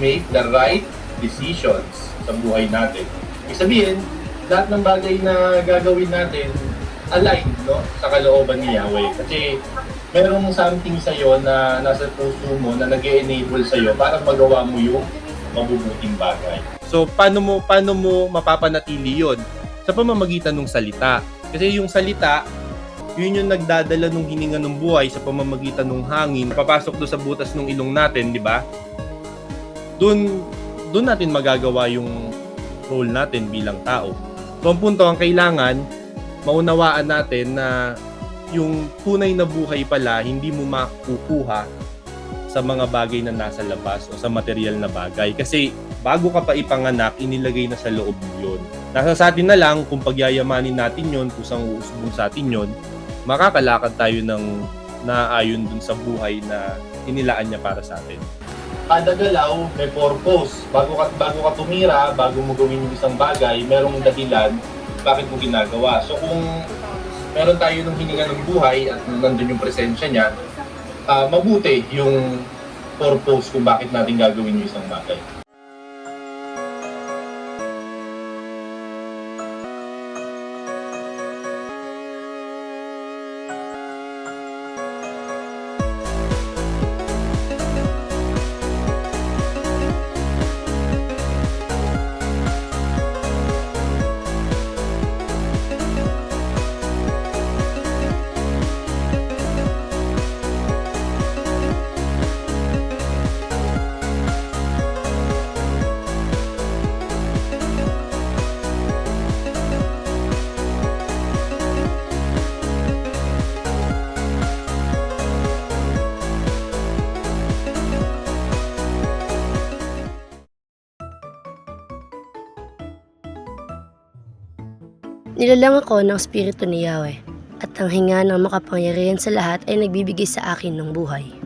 make the right decisions sa buhay natin. Ibig sabihin, lahat ng bagay na gagawin natin aligned, no, sa kalooban ni Yahweh. Kasi merong something sa'yo na nasa puso mo na nag-e-enable sa'yo para magawa mo yung mabubuting bagay. So, paano mo mapapanatili yun? Sa pamamagitan ng salita. Kasi yung salita, yun yung nagdadala ng hininga ng buhay sa pamamagitan ng hangin, papasok doon sa butas ng ilong natin, di ba? Doon natin magagawa yung role natin bilang tao. So, ang punto, ang kailangan, maunawaan natin na yung tunay na buhay pala, hindi mo makukuha sa mga bagay na nasa labas o sa material na bagay. Kasi bago ka pa ipanganak, inilagay na sa loob mo yun. Nasa sa atin na lang kung pagyayamanin natin yun, kusang uusbong sa atin yun, makakalakad tayo ng naayon dun sa buhay na inilaan niya para sa atin. Kada galaw may purpose. Bago ka tumira, bago mo gawin yung isang bagay, merong dahilan bakit mo ginagawa. So kung meron tayo ng hininga ng buhay at nandun yung presensya niya, mabuti yung purpose kung bakit natin gagawin yung isang bagay. Nilalang ako ng Espiritu ni Yahweh, at ang hinga ng makapangyarihan sa lahat ay nagbibigay sa akin ng buhay.